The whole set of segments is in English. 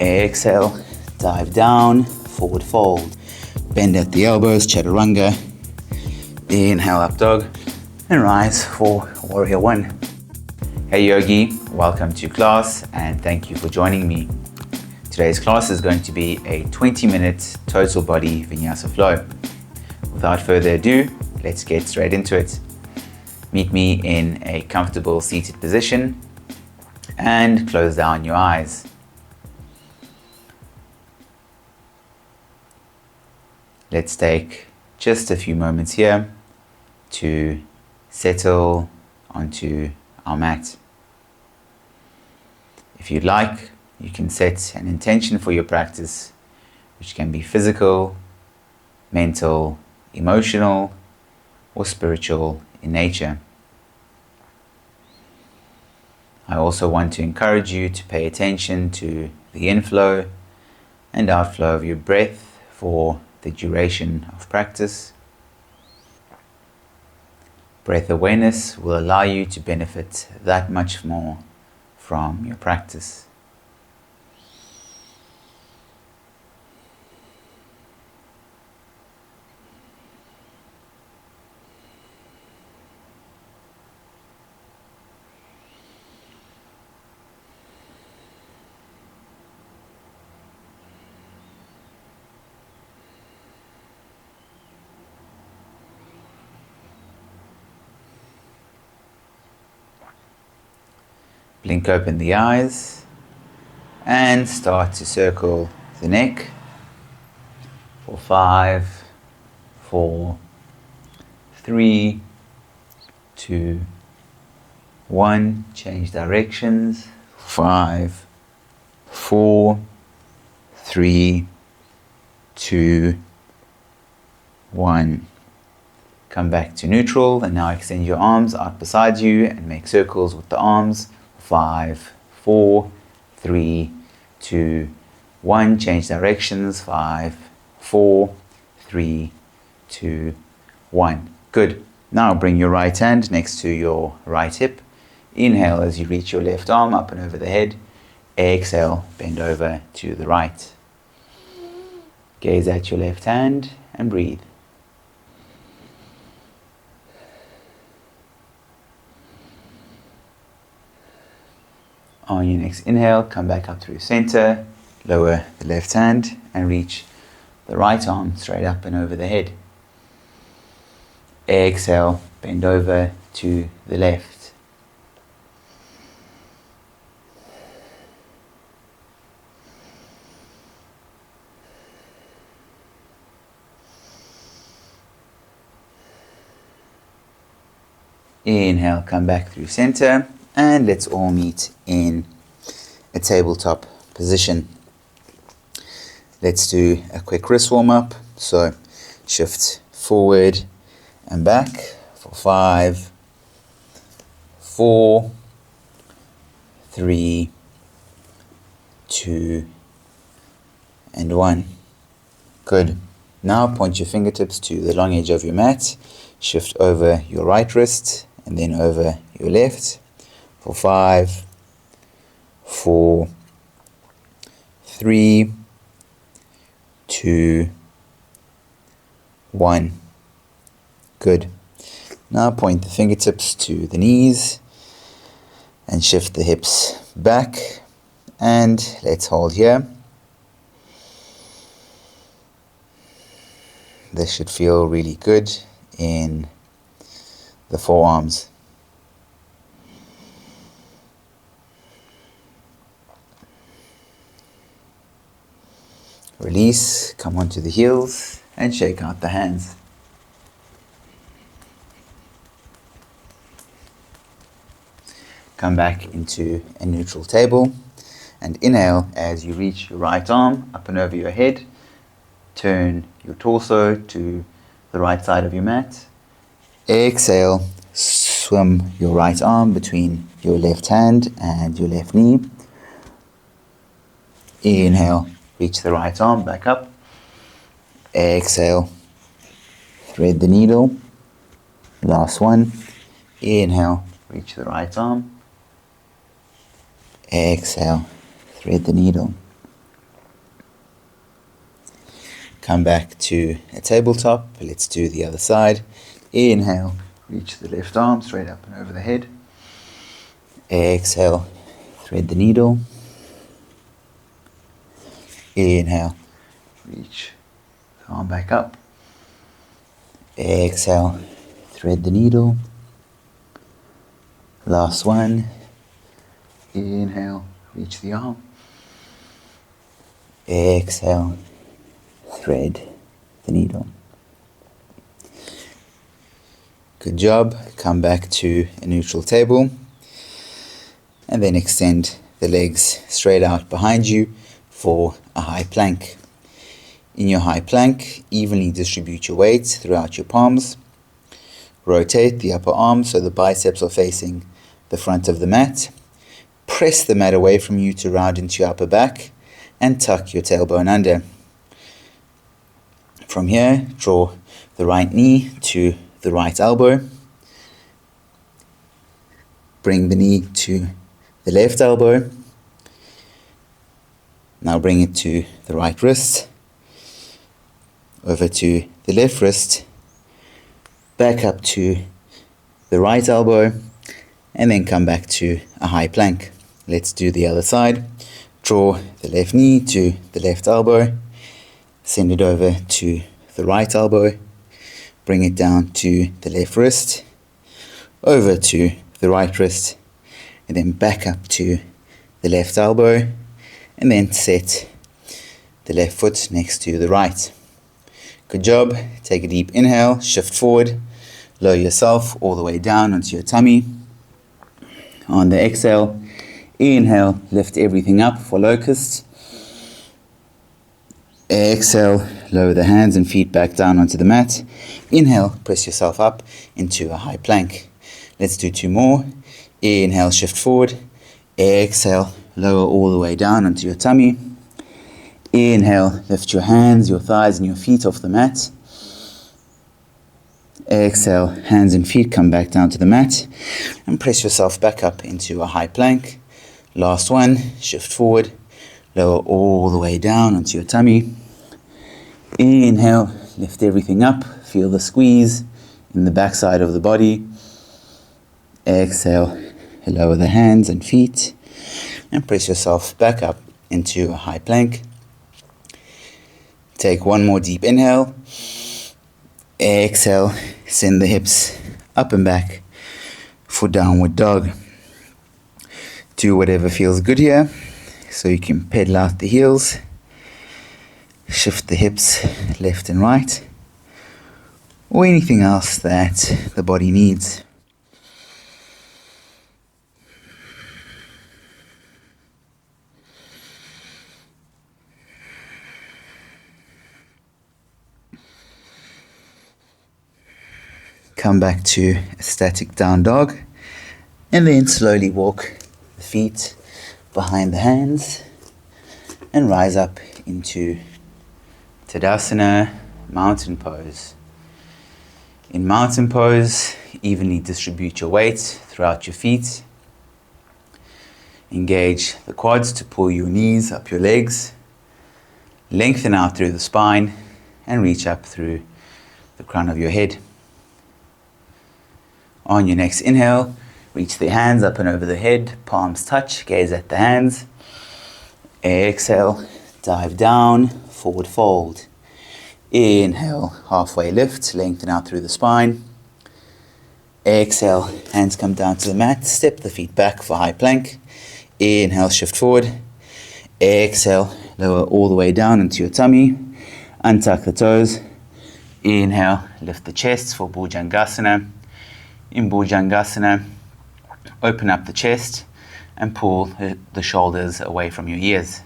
Exhale, dive down, forward fold. Bend at the elbows, chaturanga. Inhale, up dog, and rise for warrior one. Hey yogi, welcome to class and thank you for joining me. Today's class is going to be a 20-minute total body vinyasa flow. Without further ado, let's get straight into it. Meet me in a comfortable seated position and close down your eyes. Let's take just a few moments here to settle onto our mat. If you'd like, you can set an intention for your practice, which can be physical, mental, emotional, or spiritual in nature. I also want to encourage you to pay attention to the inflow and outflow of your breath for the duration of practice. Breath awareness will allow you to benefit that much more from your practice. Blink open the eyes and start to circle the neck for 5, 4, 3, 2, 1. Change directions. 5, 4, 3, 2, 1. Come back to neutral and now extend your arms out beside you and make circles with the arms. 5, 4, 3, 2, 1. Change directions. 5, 4, 3, 2, 1. Good. Now bring your right hand next to your right hip. Inhale as you reach your left arm up and over the head. Exhale, bend over to the right. Gaze at your left hand and breathe. On your next inhale, come back up through center, lower the left hand and reach the right arm straight up and over the head. Exhale, bend over to the left. Inhale, come back through center. And let's all meet in a tabletop position. Let's do a quick wrist warm up. So shift forward and back for 5, 4, 3, 2, and 1. Good. Now point your fingertips to the long edge of your mat. Shift over your right wrist and then over your left. For 5, 4, 3, 2, 1. Good. Now point the fingertips to the knees and shift the hips back. And let's hold here. This should feel really good in the forearms. Release, come onto the heels and shake out the hands. Come back into a neutral table and inhale as you reach your right arm up and over your head. Turn your torso to the right side of your mat. Exhale, swim your right arm between your left hand and your left knee. Inhale. Reach the right arm back up. Exhale. Thread the needle. Last one. Inhale. Reach the right arm. Exhale. Thread the needle. come back to a tabletop. Let's do the other side. Inhale, reach the left arm straight up and over the head. Exhale, thread the needle. Inhale, reach the arm back up. Exhale, thread the needle. Last one. Inhale, reach the arm. Exhale, thread the needle. Good job. Come back to a neutral table and then extend the legs straight out behind you for a high plank. In your high plank, evenly distribute your weight throughout your palms. Rotate the upper arm so the biceps are facing the front of the mat. Press the mat away from you to round into your upper back and tuck your tailbone under. From here, draw the right knee to the right elbow. Bring the knee to the left elbow. Now bring it to the right wrist. Over to the left wrist. Back up to the right elbow. And then come back to a high plank. Let's do the other side. Draw the left knee to the left elbow. Send it over to the right elbow. Bring it down to the left wrist. Over to the right wrist. And then back up to the left elbow. And then set the left foot next to the right. Good job. Take a deep inhale. Shift forward. Lower yourself all the way down onto your tummy. On the exhale, inhale, lift everything up for locust. Exhale, lower the hands and feet back down onto the mat. Inhale, press yourself up into a high plank. Let's do two more. Inhale, shift forward. Exhale, lower all the way down onto your tummy. Inhale, lift your hands, your thighs and your feet off the mat. Exhale, hands and feet come back down to the mat and press yourself back up into a high plank. Last one, shift forward, lower all the way down onto your tummy. Inhale, lift everything up, feel the squeeze in the backside of the body. Exhale, lower the hands and feet and press yourself back up into a high plank. Take one more deep inhale. Exhale, send the hips up and back for downward dog. Do whatever feels good here. So you can pedal out the heels, shift the hips left and right, or anything else that the body needs. Come back to a static down dog and then slowly walk the feet behind the hands and rise up into Tadasana, mountain pose. In mountain pose, evenly distribute your weight throughout your feet. Engage the quads to pull your knees up your legs. Lengthen out through the spine and reach up through the crown of your head. On your next inhale, reach the hands up and over the head, palms touch, gaze at the hands. Exhale, dive down, forward fold. Inhale, halfway lift, lengthen out through the spine. Exhale, hands come down to the mat, step the feet back for high plank. Inhale, shift forward. Exhale, lower all the way down into your tummy. Untuck the toes. Inhale, lift the chest for Bhujangasana. In Bhujangasana, open up the chest and pull the shoulders away from your ears.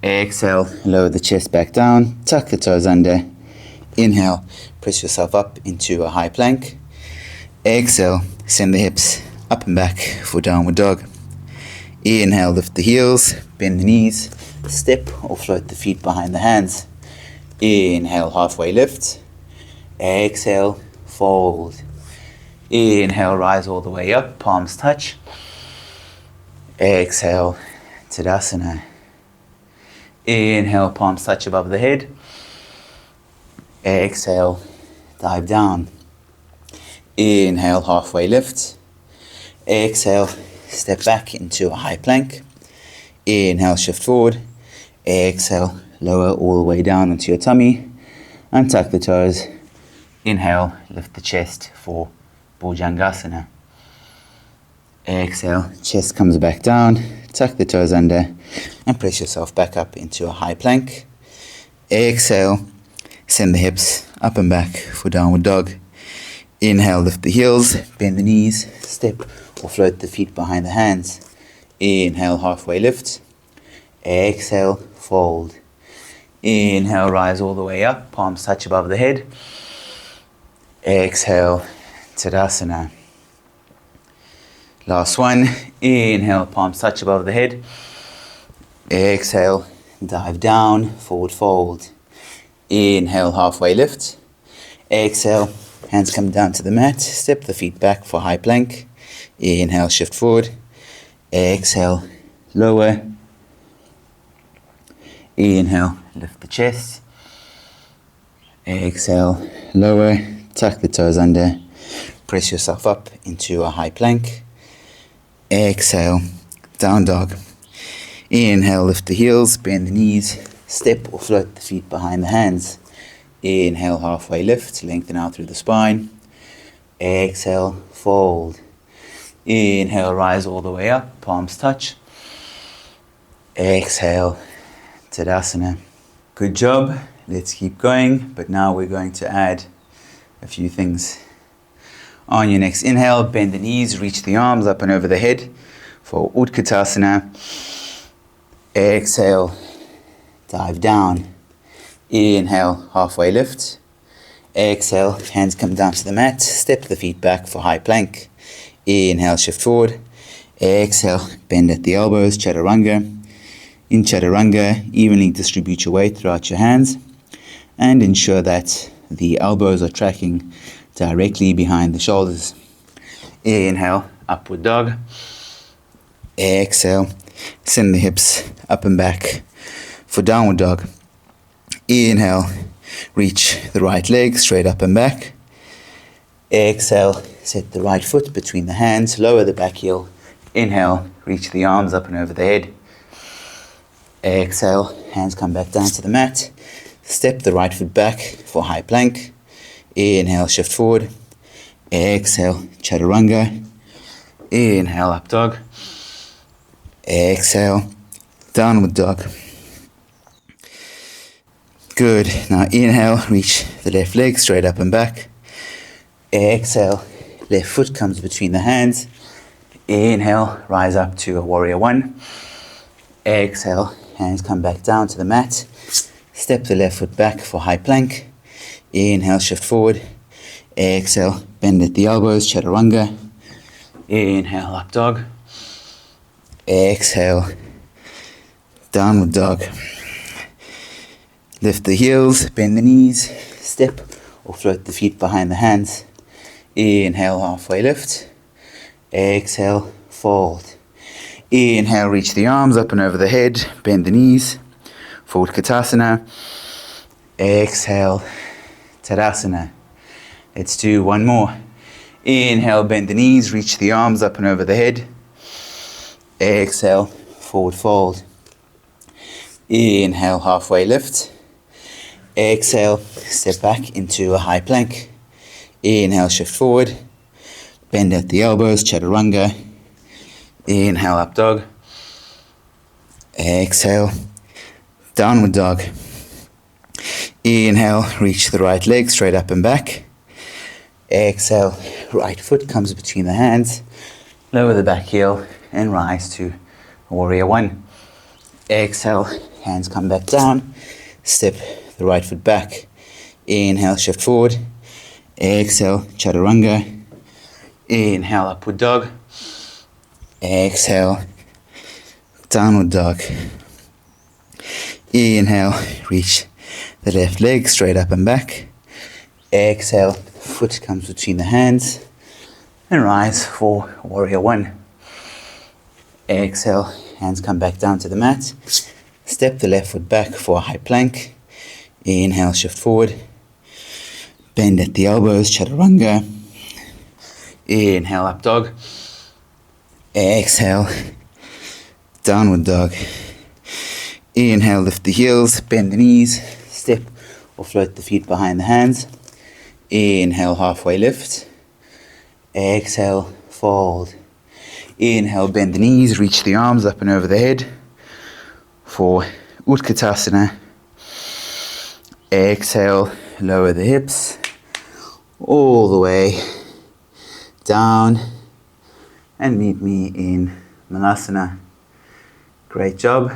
Exhale, lower the chest back down, tuck the toes under. Inhale, press yourself up into a high plank. Exhale, send the hips up and back for downward dog. Inhale, lift the heels, bend the knees, step or float the feet behind the hands. Inhale, halfway lift. Exhale, fold. Inhale, rise all the way up, palms touch. Exhale, Tadasana. Inhale, palms touch above the head. Exhale, dive down. Inhale, halfway lift. Exhale, step back into a high plank. Inhale, shift forward. Exhale, lower all the way down onto your tummy. Untuck the toes. Inhale, lift the chest for Bhujangasana. Exhale, chest comes back down. Tuck the toes under and press yourself back up into a high plank. Exhale, send the hips up and back for downward dog. Inhale, lift the heels, bend the knees, step or float the feet behind the hands. Inhale, halfway lift. Exhale, fold. Inhale, rise all the way up, palms touch above the head. Exhale, Tadasana. Last one. Inhale, palms touch above the head. Exhale, dive down, forward fold. Inhale, halfway lift. Exhale, hands come down to the mat. Step the feet back for high plank. Inhale, shift forward. Exhale, lower. Inhale, lift the chest. Exhale, lower. Tuck the toes under. Press yourself up into a high plank. Exhale, down dog. Inhale, lift the heels, bend the knees, step or float the feet behind the hands. Inhale, halfway lift, lengthen out through the spine. Exhale, fold. Inhale, rise all the way up, palms touch. Exhale, Tadasana. Good job. Let's keep going, but now we're going to add a few things. On your next inhale, bend the knees, reach the arms up and over the head for Utkatasana. Exhale, dive down. Inhale, halfway lift. Exhale, hands come down to the mat. Step the feet back for high plank. Inhale, shift forward. Exhale, bend at the elbows, Chaturanga. In Chaturanga, evenly distribute your weight throughout your hands and ensure that the elbows are tracking directly behind the shoulders. Inhale, upward dog. Exhale, send the hips up and back for downward dog. Inhale, reach the right leg straight up and back. Exhale, set the right foot between the hands, lower the back heel. Inhale, reach the arms up and over the head. Exhale, hands come back down to the mat. Step the right foot back for high plank. Inhale, shift forward. Exhale, Chaturanga. Inhale, up dog. Exhale, downward dog. Good. Now inhale, reach the left leg straight up and back. Exhale, left foot comes between the hands. Inhale, rise up to a warrior one. Exhale, hands come back down to the mat. Step the left foot back for high plank. Inhale, shift forward. Exhale, bend at the elbows, Chaturanga. Inhale, up dog. Exhale, downward dog. Lift the heels, bend the knees, step or float the feet behind the hands. Inhale, halfway lift. Exhale, fold. Inhale, reach the arms up and over the head, bend the knees, forward Utkatasana. Exhale, Tadasana. Let's do one more. Inhale, bend the knees, reach the arms up and over the head. Exhale, forward fold. Inhale, halfway lift. Exhale, step back into a high plank. Inhale, shift forward. Bend at the elbows, Chaturanga. Inhale, up dog. Exhale, downward dog. Inhale, reach the right leg straight up and back. Exhale, right foot comes between the hands. Lower the back heel and rise to warrior one. Exhale, hands come back down. Step the right foot back. Inhale, shift forward. Exhale, Chaturanga. Inhale, upward dog. Exhale, downward dog. Inhale, reach the left leg straight up and back. Exhale, foot comes between the hands and rise for warrior one. Exhale, hands come back down to the mat. Step the left foot back for a high plank. Inhale, shift forward. Bend at the elbows, chaturanga. Inhale, up dog. Exhale, downward dog. Inhale, lift the heels, bend the knees, step or float the feet behind the hands. Inhale, halfway lift. Exhale, fold. Inhale, bend the knees, reach the arms up and over the head for Utkatasana. Exhale, lower the hips all the way down and meet me in Malasana. Great job.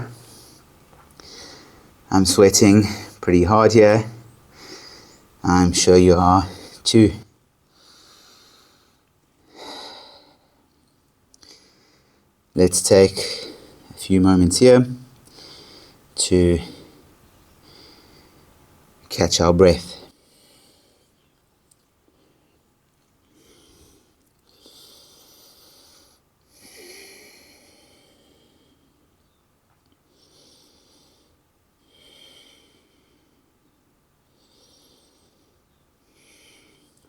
I'm sweating pretty hard here. I'm sure you are too. Let's take a few moments here to catch our breath.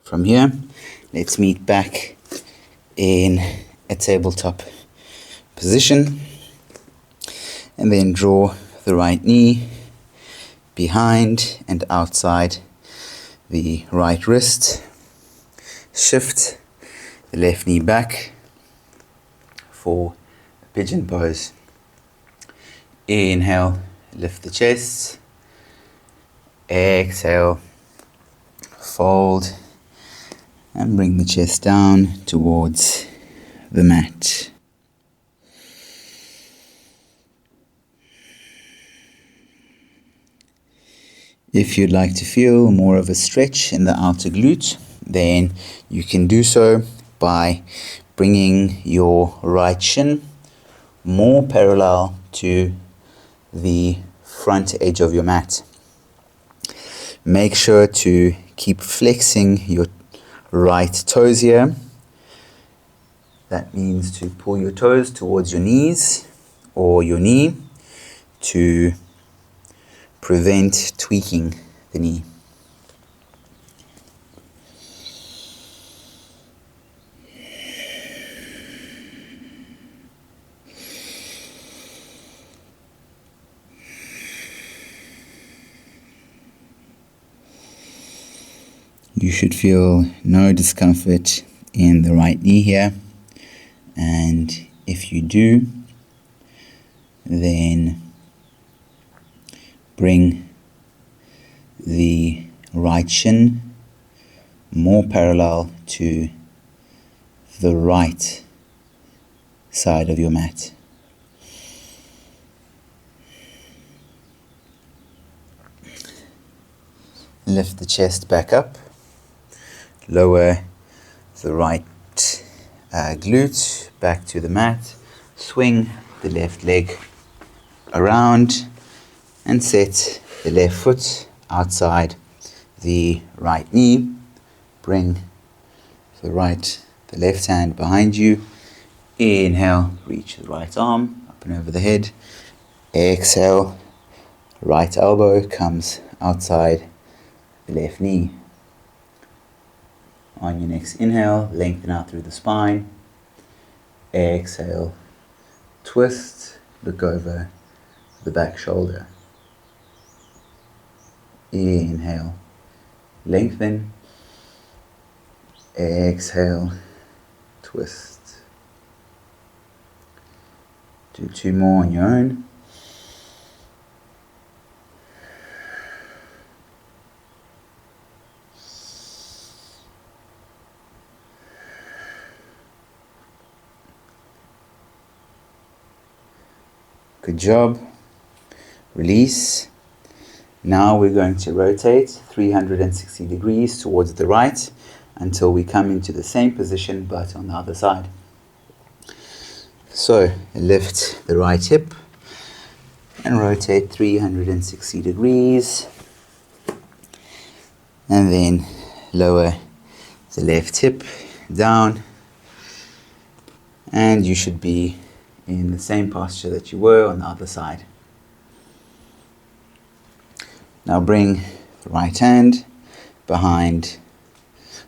From here, let's meet back in a tabletop position and then draw the right knee behind and outside the right wrist. Shift the left knee back for a pigeon pose. Inhale, lift the chest. Exhale, fold and bring the chest down towards the mat. If you'd like to feel more of a stretch in the outer glute, then you can do so by bringing your right shin more parallel to the front edge of your mat. Make sure to keep flexing your right toes here. That means to pull your toes towards your knees or your knee to prevent tweaking the knee. You should feel no discomfort in the right knee here, and if you do, then bring the right shin more parallel to the right side of your mat. Lift the chest back up. Lower the right glute back to the mat. Swing the left leg around and set the left foot outside the right knee. Bring the left hand behind you. Inhale, reach the right arm up and over the head. Exhale, right elbow comes outside the left knee. On your next inhale, lengthen out through the spine. Exhale, twist, look over the back shoulder. Inhale, lengthen. Exhale, twist. Do two more on your own. Good job. Release. Now we're going to rotate 360 degrees towards the right until we come into the same position but on the other side. So lift the right hip and rotate 360 degrees, and then lower the left hip down, and you should be in the same posture that you were on the other side. Now bring the right hand behind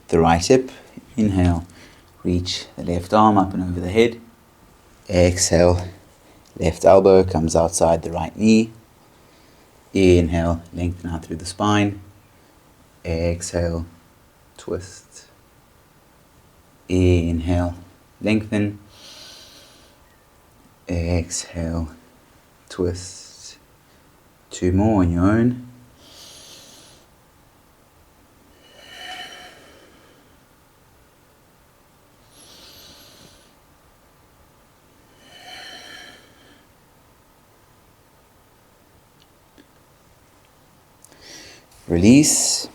the right hip. Inhale, reach the left arm up and over the head. Exhale, left elbow comes outside the right knee. Inhale, lengthen out through the spine. Exhale, twist. Inhale, lengthen. Exhale, twist. 2 more on your own. Release.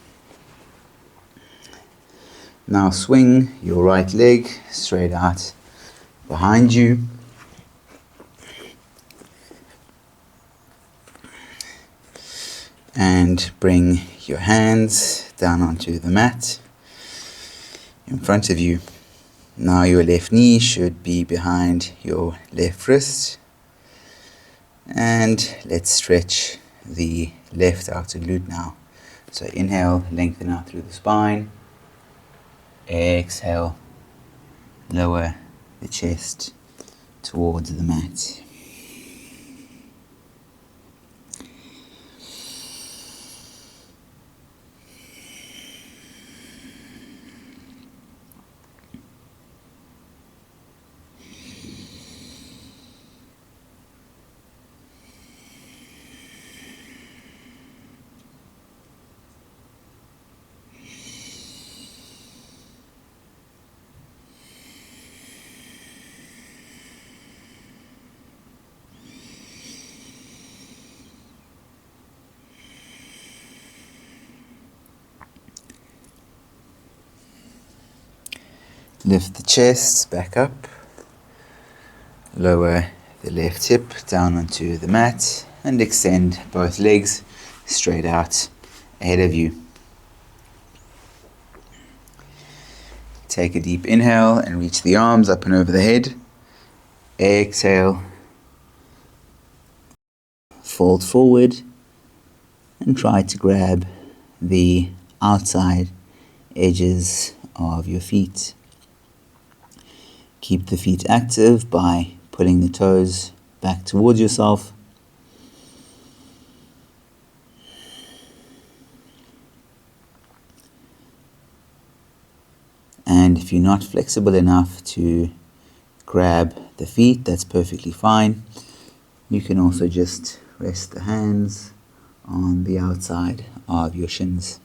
Now swing your right leg straight out behind you. And bring your hands down onto the mat in front of you. Now your left knee should be behind your left wrist. And let's stretch the left outer glute now. So inhale, lengthen out through the spine. Exhale, lower the chest towards the mat. Lift the chest back up. Lower the left hip down onto the mat and extend both legs straight out ahead of you. Take a deep inhale and reach the arms up and over the head. Exhale. Fold forward and try to grab the outside edges of your feet. Keep the feet active by pulling the toes back towards yourself. And if you're not flexible enough to grab the feet, that's perfectly fine. You can also just rest the hands on the outside of your shins.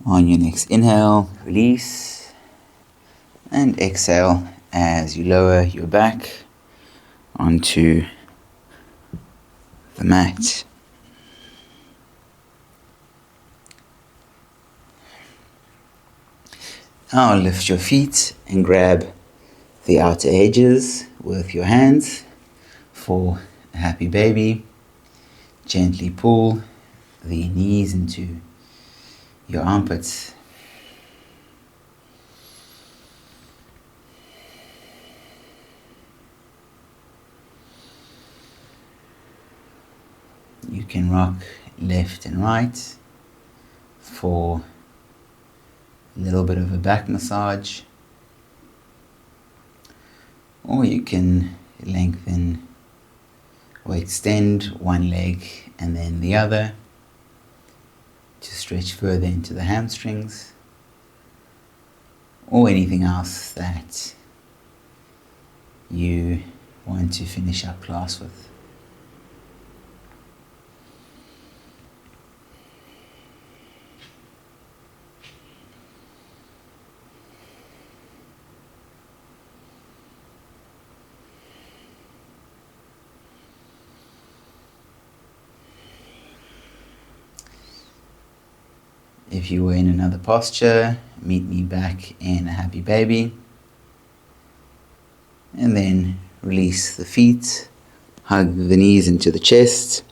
On your next inhale, release and exhale as you lower your back onto the mat. Now lift your feet and grab the outer edges with your hands for a happy baby. Gently pull the knees into your armpits. You can rock left and right for a little bit of a back massage, or you can lengthen or extend one leg and then the other to stretch further into the hamstrings, or anything else that you want to finish up class with. If you were in another posture, meet me back in a happy baby. And then release the feet, hug the knees into the chest.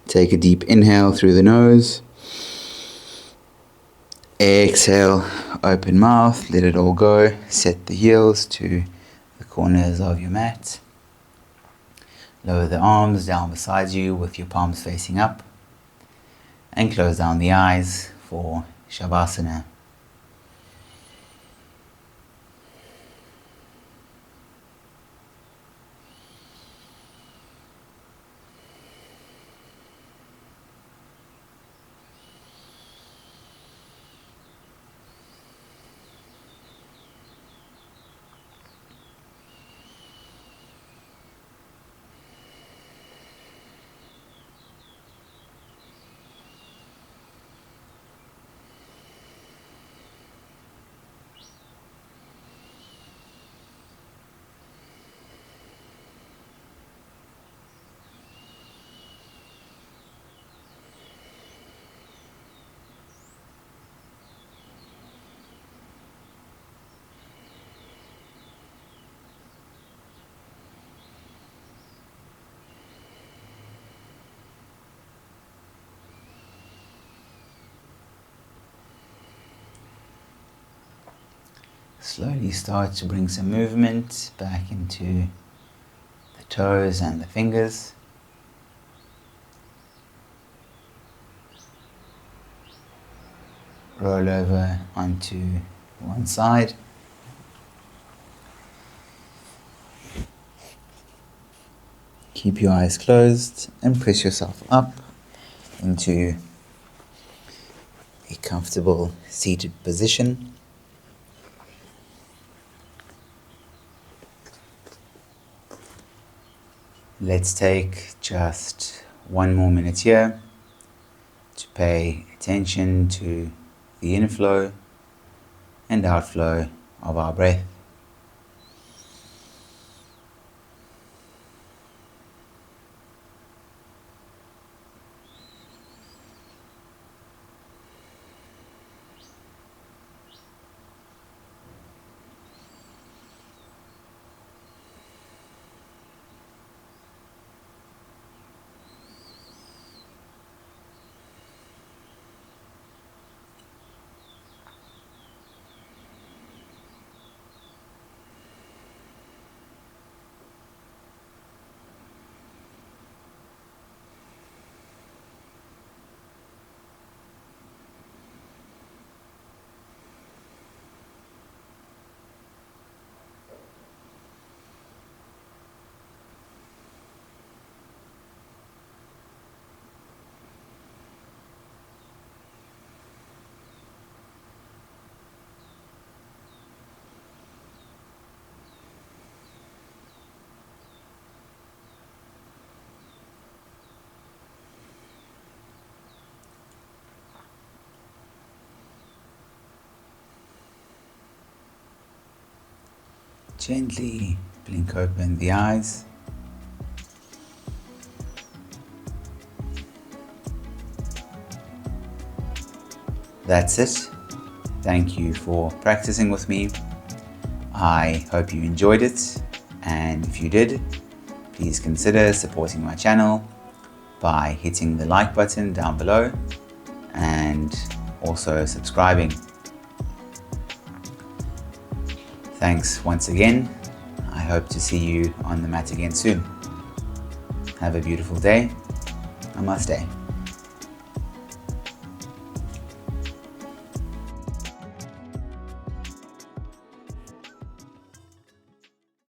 Take a deep inhale through the nose. Exhale, open mouth, let it all go. Set the heels to the corners of your mat. Lower the arms down beside you with your palms facing up. And close down the eyes for Savasana. Slowly start to bring some movement back into the toes and the fingers. Roll over onto one side. Keep your eyes closed and press yourself up into a comfortable seated position. Let's take just one more minute here to pay attention to the inflow and outflow of our breath. Gently blink open the eyes. That's it. Thank you for practicing with me. I hope you enjoyed it, and if you did, please consider supporting my channel by hitting the like button down below and also subscribing. Thanks once again. I hope to see you on the mat again soon. Have a beautiful day. Namasté.